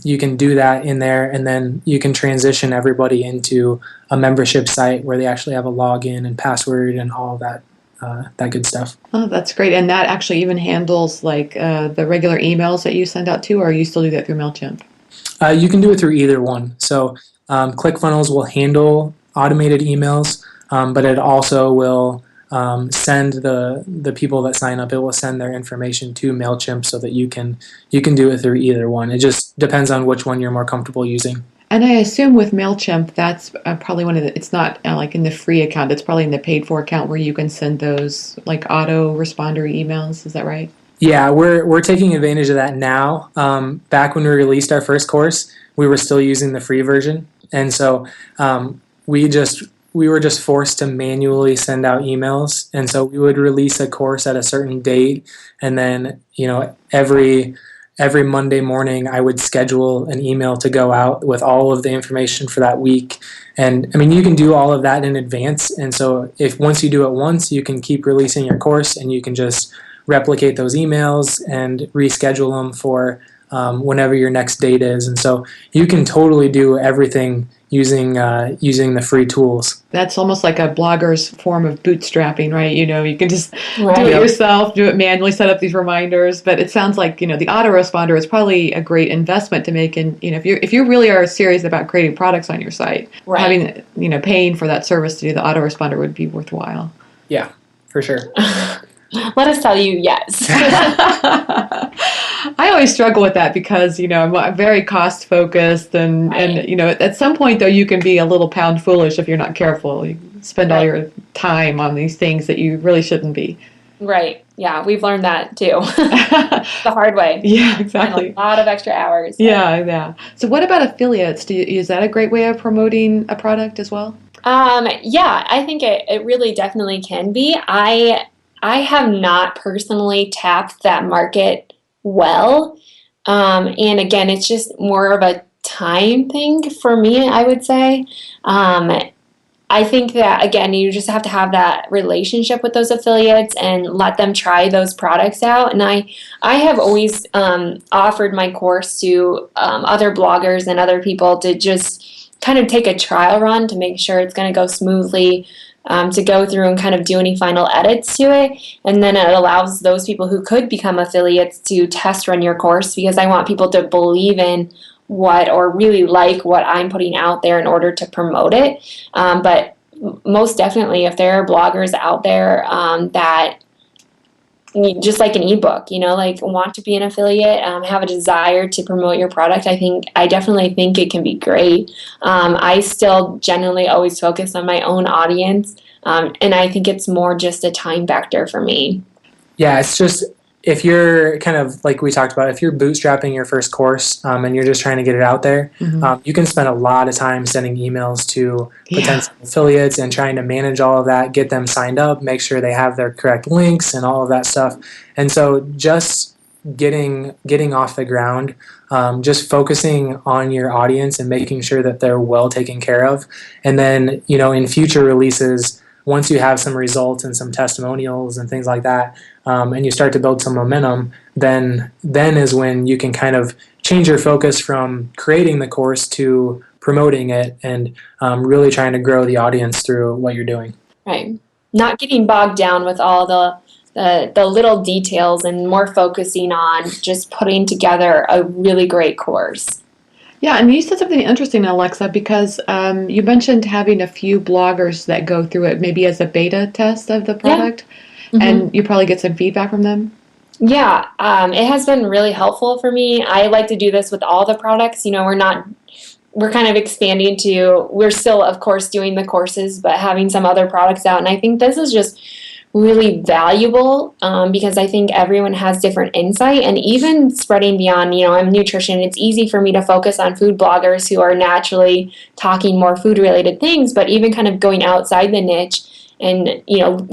S3: you can do that in there, and then you can transition everybody into a membership site where they actually have a login and password and all of that good stuff.
S1: Oh, that's great. And that actually even handles like the regular emails that you send out to, or you still do that through MailChimp?
S3: You can do it through either one. So ClickFunnels will handle automated emails, but it also will send the people that sign up, it will send their information to MailChimp so that you can do it through either one. It just depends on which one you're more comfortable using.
S1: And I assume with MailChimp, that's probably it's not like in the free account, it's probably in the paid for account where you can send those like auto responder emails. Is that right?
S3: Yeah, we're taking advantage of that now. Back when we released our first course, we were still using the free version. And so we were just forced to manually send out emails. And so we would release a course at a certain date, and then every Monday morning I would schedule an email to go out with all of the information for that week. And I mean, you can do all of that in advance. And so if once you do it once, you can keep releasing your course, and you can just replicate those emails and reschedule them for whenever your next date is. And so you can totally do everything using the free tools.
S1: That's almost like a blogger's form of bootstrapping, right? You can just do it
S2: Right.
S1: yourself, do it manually, set up these reminders. But it sounds like, the autoresponder is probably a great investment to make. And, if you really are serious about creating products on your site,
S2: Right.
S1: having, paying for that service to do the autoresponder would be worthwhile.
S3: Yeah, for sure.
S2: Let us tell you yes.
S1: I always struggle with that because, I'm very cost focused and,
S2: Right.
S1: and, at some point though, you can be a little pound foolish if you're not careful. You spend all
S2: Right.
S1: your time on these things that you really shouldn't be.
S2: Right. Yeah, we've learned that too. The hard way.
S1: Yeah,
S2: And
S1: exactly.
S2: a lot of extra hours.
S1: Yeah. So what about affiliates? Is that a great way of promoting a product as well?
S2: Yeah, I think it really definitely can be. I have not personally tapped that market well. And again, it's just more of a time thing for me, I would say. I think that, again, you just have to have that relationship with those affiliates and let them try those products out. And I have always offered my course to other bloggers and other people to just kind of take a trial run to make sure it's going to go smoothly, to go through and kind of do any final edits to it. And then it allows those people who could become affiliates to test run your course, because I want people to believe in or really like what I'm putting out there in order to promote it. But most definitely, if there are bloggers out there that just like an ebook, like want to be an affiliate, have a desire to promote your product, I definitely think it can be great. I still generally always focus on my own audience, and I think it's more just a time factor for me.
S3: Yeah, it's just, if you're kind of like we talked about, if you're bootstrapping your first course and you're just trying to get it out there, you can spend a lot of time sending emails to potential affiliates and trying to manage all of that, get them signed up, make sure they have their correct links and all of that stuff. And so just getting off the ground, just focusing on your audience and making sure that they're well taken care of. And then, in future releases, once you have some results and some testimonials and things like that, and you start to build some momentum, then is when you can kind of change your focus from creating the course to promoting it and really trying to grow the audience through what you're doing.
S2: Right. Not getting bogged down with all the little details, and more focusing on just putting together a really great course.
S1: Yeah, and you said something interesting, Alexa, because you mentioned having a few bloggers that go through it maybe as a beta test of the product, and you probably get some feedback from them.
S2: Yeah, it has been really helpful for me. I like to do this with all the products. We're kind of expanding we're still, of course, doing the courses, but having some other products out. And I think this is just really valuable because I think everyone has different insight, and even spreading beyond, I'm nutrition. It's easy for me to focus on food bloggers who are naturally talking more food related things, but even kind of going outside the niche and,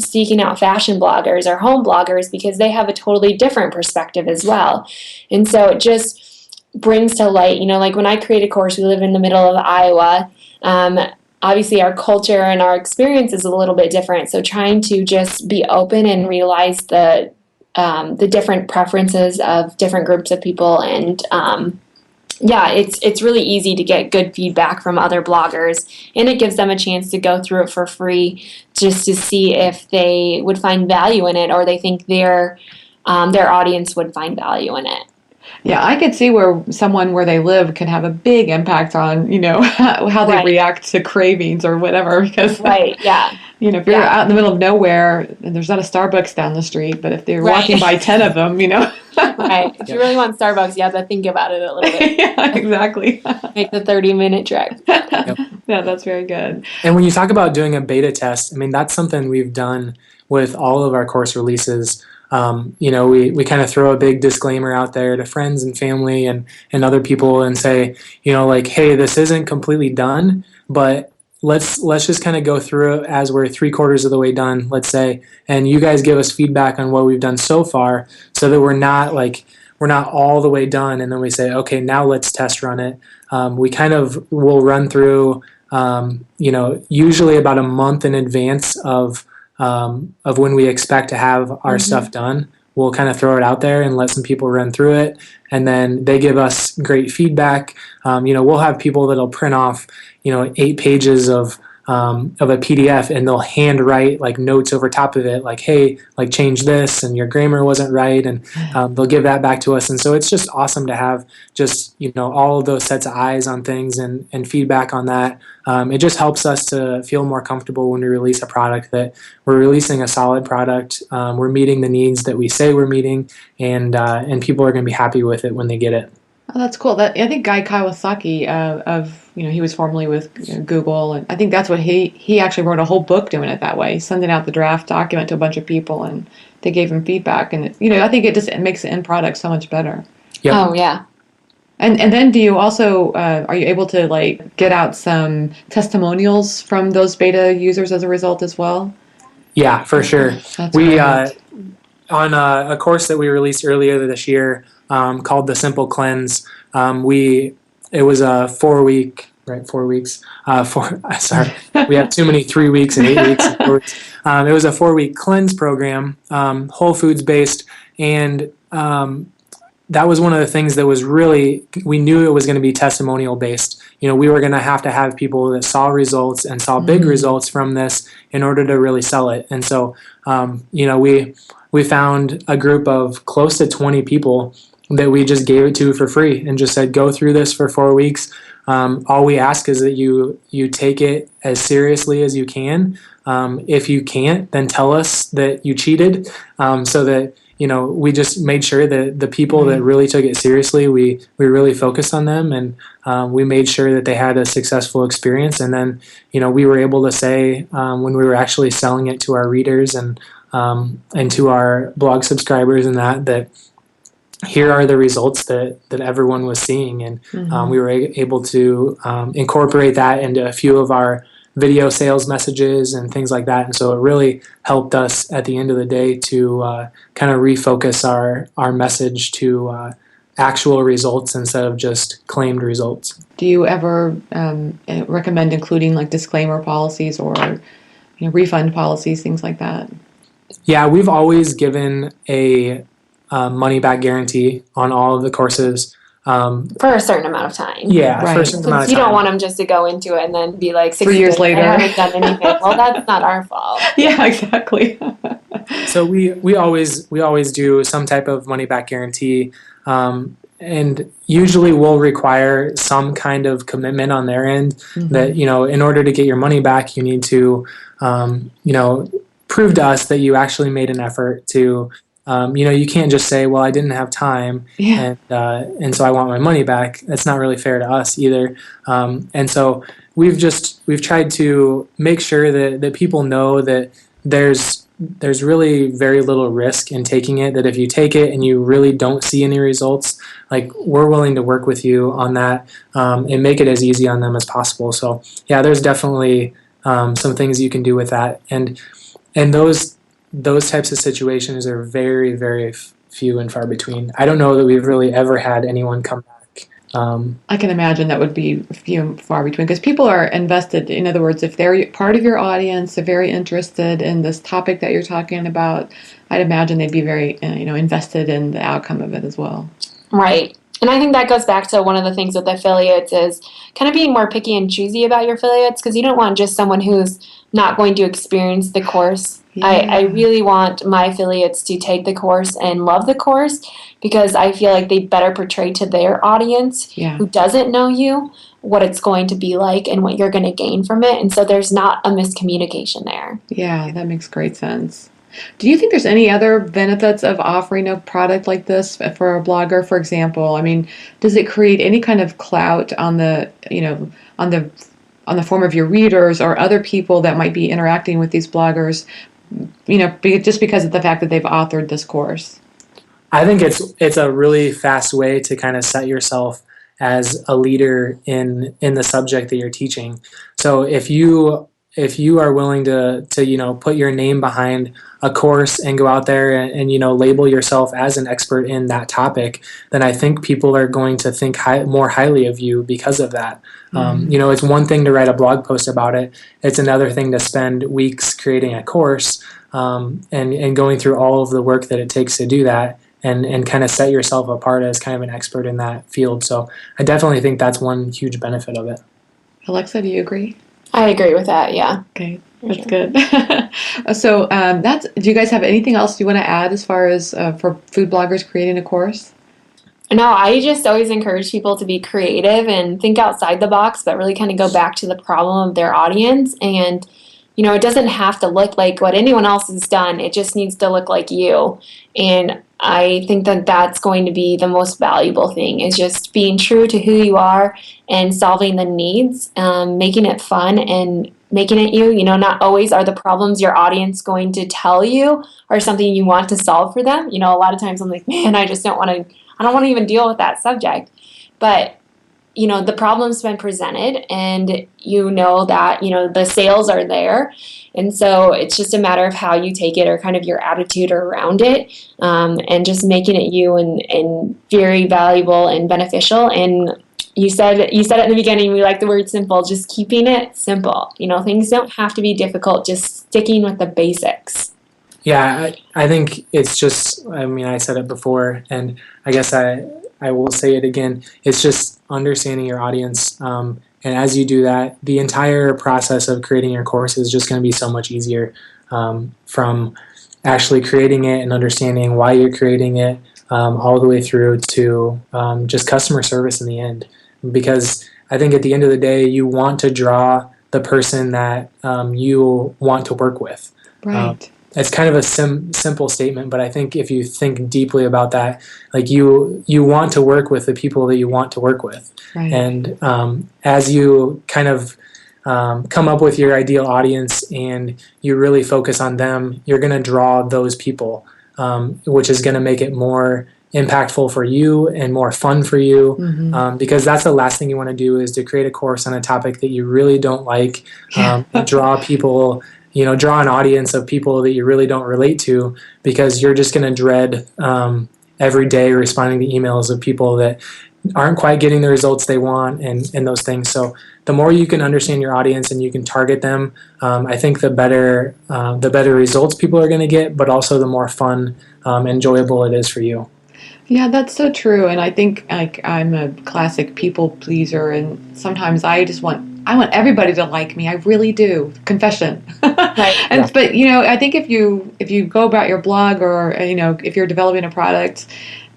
S2: seeking out fashion bloggers or home bloggers, because they have a totally different perspective as well. And so it just, brings to light. Like when I create a course, we live in the middle of Iowa. Obviously, our culture and our experience is a little bit different. So trying to just be open and realize the different preferences of different groups of people, and it's really easy to get good feedback from other bloggers, and it gives them a chance to go through it for free just to see if they would find value in it, or they think their audience would find value in it.
S1: Yeah, I could see where someone where they live can have a big impact on, how they react to cravings or whatever. Because, if you're out in the middle of nowhere and there's not a Starbucks down the street, but if they're walking by 10 of them,
S2: Right. If you really want Starbucks, you have to think about it a little bit.
S1: Yeah, exactly.
S2: Make the 30-minute trek.
S1: Yeah, that's very good.
S3: And when you talk about doing a beta test, I mean, that's something we've done with all of our course releases. We kind of throw a big disclaimer out there to friends and family and other people and say, hey, this isn't completely done, but let's just kind of go through it as we're 3/4 of the way done, let's say, and you guys give us feedback on what we've done so far, so that we're not all the way done, and then we say, okay, now let's test run it. We kind of will run through, usually about a month in advance of when we expect to have our stuff done. We'll kind of throw it out there and let some people run through it, and then they give us great feedback. We'll have people that'll print off 8 pages of a PDF, and they'll hand write like notes over top of it, like, hey, like change this, and your grammar wasn't right, and they'll give that back to us. And so it's just awesome to have just all of those sets of eyes on things and feedback on that. It just helps us to feel more comfortable when we release a product, that we're releasing a solid product, we're meeting the needs that we say we're meeting, and people are going to be happy with it when they get it.
S1: Oh, that's cool. I think Guy Kawasaki he was formerly with Google, and I think that's what he actually wrote a whole book doing it that way, sending out the draft document to a bunch of people, and they gave him feedback, and I think it makes the end product so much better.
S3: Yep.
S2: Oh yeah.
S1: And then do you also are you able to get out some testimonials from those beta users as a result as well? Yeah,
S3: for sure. We on a course that we released earlier this year, called the Simple Cleanse. It was a 4 week, right? 4 weeks. Sorry, we have too many 3 weeks and 8 weeks. And 4 weeks. It was a 4-week cleanse program, whole foods based, and that was one of the things that was really, we knew it was going to be testimonial based. We were going to have people that saw results and saw big results from this in order to really sell it. And so, we found a group of close to 20 people that we just gave it to for free and just said, go through this for 4 weeks. All we ask is that you take it as seriously as you can. If you can't, then tell us that you cheated, so that we just made sure that the people that really took it seriously, we really focused on them, and we made sure that they had a successful experience. And then we were able to say, when we were actually selling it to our readers and to our blog subscribers, and that here are the results that everyone was seeing, and we were able to incorporate that into a few of our video sales messages and things like that. And so it really helped us at the end of the day to kind of refocus our message to actual results instead of just claimed results.
S1: Do you ever recommend including disclaimer policies or refund policies, things like that?
S3: Yeah, we've always given a money back guarantee on all of the courses.
S2: For a certain amount of time.
S3: Yeah,
S1: right.
S3: for a certain amount of time.
S2: You don't want them just to go into it and then be like
S1: 3 years later,
S2: I haven't done anything. Well, that's not our fault.
S1: Yeah, exactly.
S3: So we always do some type of money back guarantee, and usually we'll require some kind of commitment on their end that in order to get your money back, you need to prove to us that you actually made an effort to. You can't just say, well, I didn't have time, and so I want my money back. That's not really fair to us either. And so we've tried to make sure that people know that there's really very little risk in taking it, that if you take it and you really don't see any results, we're willing to work with you on that, and make it as easy on them as possible. So yeah, there's definitely some things you can do with that. And those types of situations are very, very few and far between. I don't know that we've really ever had anyone come back
S1: I can imagine that would be few and far between because people are invested. In other words, if they're part of your audience, they're very interested in this topic that you're talking about, I'd imagine they'd be very, invested in the outcome of it as well.
S2: Right. And I think that goes back to one of the things with affiliates is kind of being more picky and choosy about your affiliates because you don't want just someone who's not going to experience the course.
S1: Yeah.
S2: I really want my affiliates to take the course and love the course because I feel like they better portray to their audience who doesn't know you what it's going to be like and what you're going to gain from it. And so there's not a miscommunication there.
S1: Yeah, that makes great sense. Do you think there's any other benefits of offering a product like this for a blogger, for example? I mean, does it create any kind of clout on the, on the form of your readers or other people that might be interacting with these bloggers, just because of the fact that they've authored this course?
S3: I think it's a really fast way to kind of set yourself as a leader in the subject that you're teaching. So if you are willing to put your name behind a course and go out there and label yourself as an expert in that topic, then I think people are going to think more highly of you because of that. It's one thing to write a blog post about it. It's another thing to spend weeks creating a course and going through all of the work that it takes to do that and kind of set yourself apart as kind of an expert in that field. So I definitely think that's one huge benefit of it.
S1: Alexa, do you agree?
S2: I agree with that, yeah.
S1: Okay, that's good. So do you guys have anything else you want to add as far as for food bloggers creating a course?
S2: No, I just always encourage people to be creative and think outside the box, but really kind of go back to the problem of their audience. And, it doesn't have to look like what anyone else has done. It just needs to look like you. And I think that that's going to be the most valuable thing is just being true to who you are and solving the needs, making it fun and making it you. Not always are the problems your audience going to tell you or something you want to solve for them. A lot of times I'm like, man, I don't want to even deal with that subject. But the problem's been presented and that, the sales are there. And so it's just a matter of how you take it or kind of your attitude around it and just making it you and very valuable and beneficial. And you said it in the beginning, we like the word simple, just keeping it simple. Things don't have to be difficult, just sticking with the basics.
S3: Yeah, I think it's just, I said it before, and I guess I will say it again. It's just understanding your audience. And as you do that, the entire process of creating your course is just going to be so much easier from actually creating it and understanding why you're creating it all the way through to just customer service in the end. Because I think at the end of the day, you want to draw the person that you want to work with.
S1: Right.
S3: It's kind of a simple statement, but I think if you think deeply about that, like you want to work with the people that you want to work with.
S1: Right.
S3: And as you kind of come up with your ideal audience and you really focus on them, you're going to draw those people, which is going to make it more impactful for you and more fun for you, because that's the last thing you want to do is to create a course on a topic that you really don't like, draw people, draw an audience of people that you really don't relate to, because you're just going to dread every day responding to emails of people that aren't quite getting the results they want and those things. So the more you can understand your audience and you can target them, I think the better results people are going to get, but also the more fun, enjoyable it is for you.
S1: Yeah, that's so true. And I think I'm a classic people pleaser, and sometimes I want everybody to like me. I really do. Confession.
S2: Right.
S1: But I think if you go about your blog or if you're developing a product,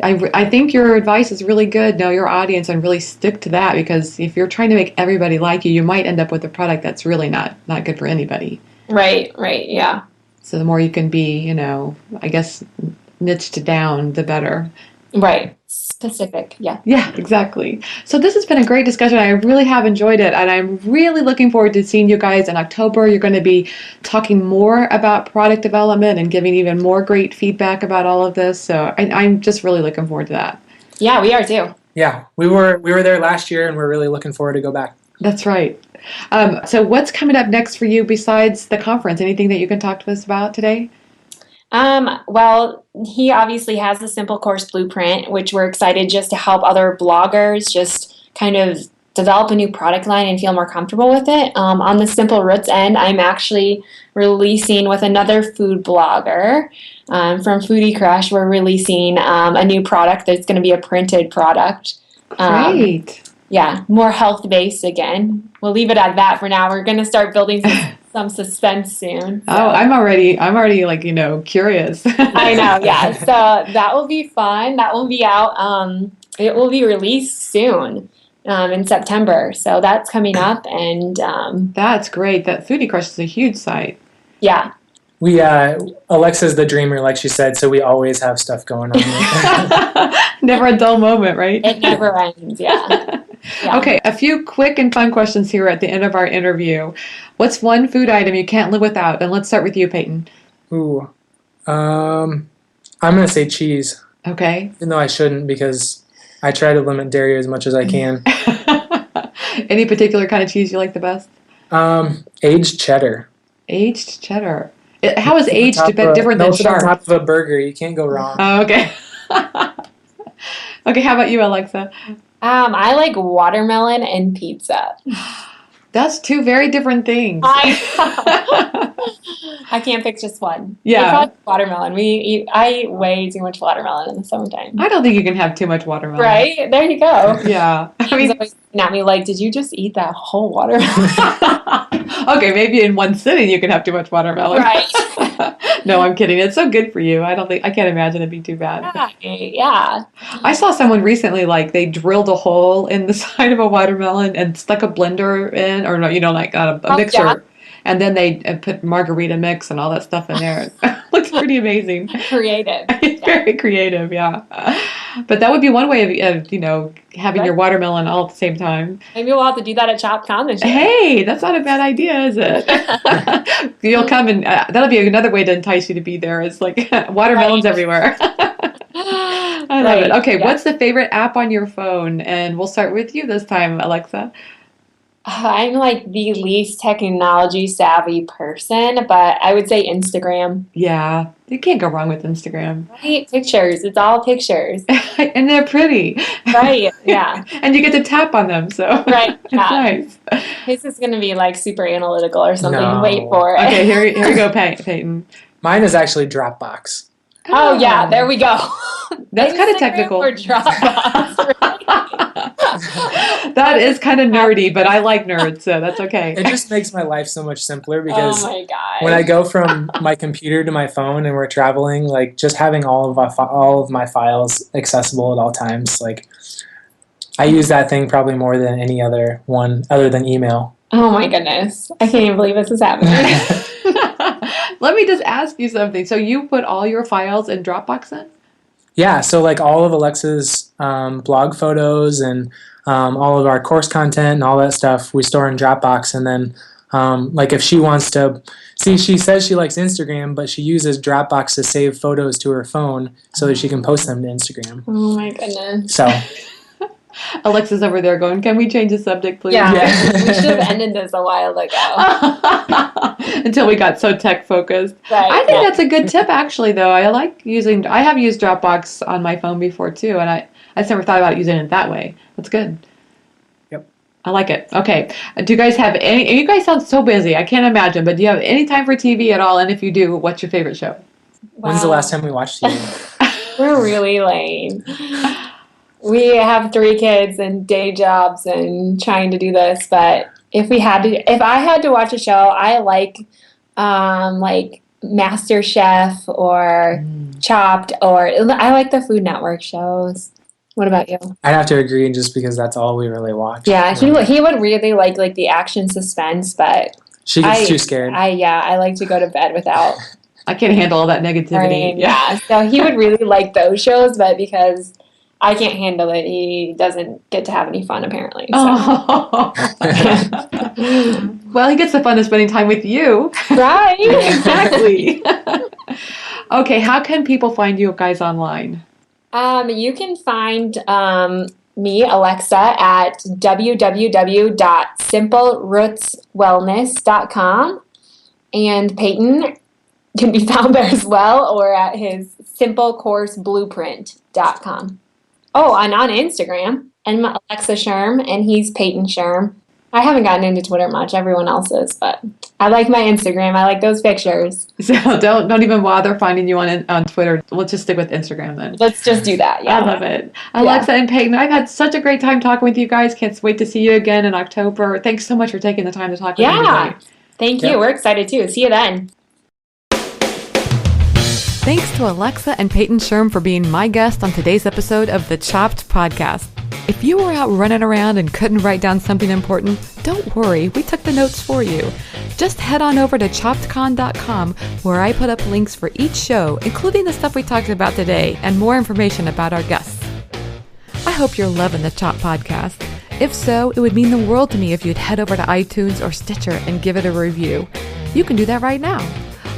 S1: I think your advice is really good. Know your audience and really stick to that, because if you're trying to make everybody like you, you might end up with a product that's really not good for anybody.
S2: Right, yeah.
S1: So the more you can be, I guess, niched down, the better.
S2: Right. Specific, yeah.
S1: Yeah, exactly. So this has been a great discussion. I really have enjoyed it, and I'm really looking forward to seeing you guys in October. You're going to be talking more about product development and giving even more great feedback about all of this. So I'm just really looking forward to that.
S2: Yeah, we are too.
S3: Yeah, we were there last year, and we're really looking forward to go back.
S1: That's right. So what's coming up next for you besides the conference? Anything that you can talk to us about today?
S2: Well, he obviously has the Simple Course Blueprint, which we're excited just to help other bloggers just kind of develop a new product line and feel more comfortable with it. On the Simple Roots end, I'm actually releasing with another food blogger from Foodie Crush. We're releasing a new product that's going to be a printed product.
S1: Great.
S2: Yeah, more health-based again. We'll leave it at that for now. We're going to start building some suspense soon. So.
S1: Oh, I'm already like, curious.
S2: I know, yeah. So that will be fun. That will be out. It will be released soon in September. So that's coming up, and
S1: that's great. That Foodie Crush is a huge site.
S2: Yeah.
S3: We Alexa's the dreamer, like she said, so we always have stuff going on.
S1: Never a dull moment, right?
S2: It never ends, yeah. Yeah.
S1: Okay, a few quick and fun questions here at the end of our interview. What's one food item you can't live without? And let's start with you, Payton.
S3: Ooh, I'm going to say cheese.
S1: Okay.
S3: Even though I shouldn't, because I try to limit dairy as much as I can.
S1: Any particular kind of cheese you like the best?
S3: Aged cheddar.
S1: Aged cheddar. How is aged different than sharp?
S3: On top of a burger, you can't go wrong.
S1: Oh, okay. Okay, how about you, Alexa?
S2: I like watermelon and pizza.
S1: That's two very different things.
S2: I can't pick just one.
S1: Yeah.
S2: Probably watermelon. I eat way too much watermelon in the summertime.
S1: I don't think you can have too much watermelon.
S2: Right? There you go.
S1: Yeah.
S2: I mean, always looking at me like, did you just eat that whole watermelon?
S1: Okay, maybe in one sitting you can have too much watermelon.
S2: Right.
S1: No, I'm kidding. It's so good for you. I can't imagine it'd be too bad.
S2: Yeah.
S1: I saw someone recently, like, they drilled a hole in the side of a watermelon and stuck a blender in, or no, like a mixer. Yeah. And then they put margarita mix and all that stuff in there. It looks pretty amazing.
S2: Creative.
S1: It's very creative, yeah. But that would be one way of having your watermelon all at the same time.
S2: Maybe we'll have to do that at ChopCon this year.
S1: Hey, that's not a bad idea, is it? You'll come and that'll be another way to entice you to be there. It's like watermelons everywhere. I love it. Okay, what's the favorite app on your phone? And we'll start with you this time, Alexa.
S2: I'm like the least technology savvy person, but I would say Instagram.
S1: Yeah, you can't go wrong with Instagram.
S2: Right, pictures. It's all pictures.
S1: And they're pretty.
S2: Right, yeah.
S1: And you get to tap on them, so
S2: right,
S1: it's nice.
S2: His is going to be like super analytical or something.
S3: No.
S2: Wait for it.
S1: Okay, here you go, Payton.
S3: Mine is actually Dropbox.
S2: Oh, yeah, there we go.
S1: That's kind of technical.
S2: Or Dropbox, right?
S1: That is kind of nerdy, but I like nerds, so that's okay.
S3: It just makes my life so much simpler because when I go from my computer to my phone and we're traveling, like just having all of my files accessible at all times, like I use that thing probably more than any other one other than email.
S2: Oh my goodness. I can't even believe this is happening.
S1: Let me just ask you something. So you put all your files in Dropbox then?
S3: Yeah, so like all of Alexa's blog photos and all of our course content and all that stuff we store in Dropbox. And then like if she wants to, she says she likes Instagram, but she uses Dropbox to save photos to her phone so that she can post them to Instagram.
S2: Oh my goodness.
S3: So
S1: Alexa's over there going, can we change the subject, please?
S2: Yeah. We should have ended this a while ago.
S1: Until we got so tech focused.
S2: Right,
S1: I think that's a good tip, actually, though. I have used Dropbox on my phone before, too, and I just never thought about using it that way. That's good.
S3: Yep.
S1: I like it. Okay. Do you guys have any, you guys sound so busy. I can't imagine, but do you have any time for TV at all? And if you do, what's your favorite show?
S2: Wow.
S3: When's the last time we watched TV?
S2: We're really lame. We have 3 kids and day jobs and trying to do this, but if I had to watch a show, I like Master Chef or Chopped, or I like the Food Network shows. What about you?
S3: I'd have to agree, just because that's all we really watch.
S2: Yeah, he would really like the action suspense, but
S3: she gets too scared.
S2: I like to go to bed without.
S1: I can't handle all that negativity.
S2: Yeah, so he would really like those shows, but because I can't handle it, he doesn't get to have any fun, apparently. So.
S1: Oh. Well, he gets the fun of spending time with you.
S2: Right.
S1: Exactly. Okay, how can people find you guys online?
S2: You can find me, Alexa, at www.simplerootswellness.com, and Payton can be found there as well, or at his simplecourseblueprint.com. Oh, and on Instagram, I'm Alexa Schirm, and he's Payton Schirm. I haven't gotten into Twitter much. Everyone else is, but I like my Instagram. I like those pictures.
S1: So don't even bother finding you on Twitter. Let's just stick with Instagram then.
S2: Let's just do that. Yeah,
S1: I love it. Alexa and Payton, I've had such a great time talking with you guys. Can't wait to see you again in October. Thanks so much for taking the time to talk with me today.
S2: Thank you. We're excited too. See you then.
S1: Thanks to Alexa and Payton Schirm for being my guest on today's episode of the Chopped Podcast. If you were out running around and couldn't write down something important, don't worry, we took the notes for you. Just head on over to choppedcon.com, where I put up links for each show, including the stuff we talked about today and more information about our guests. I hope you're loving the Chopped Podcast. If so, it would mean the world to me if you'd head over to iTunes or Stitcher and give it a review. You can do that right now.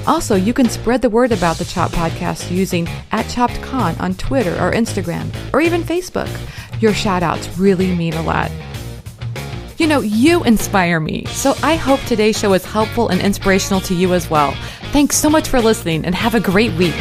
S1: Also, you can spread the word about the Chopped Podcast using @ChoppedCon on Twitter or Instagram, or even Facebook. Your shout-outs really mean a lot. You know, you inspire me, so I hope today's show is helpful and inspirational to you as well. Thanks so much for listening, and have a great week.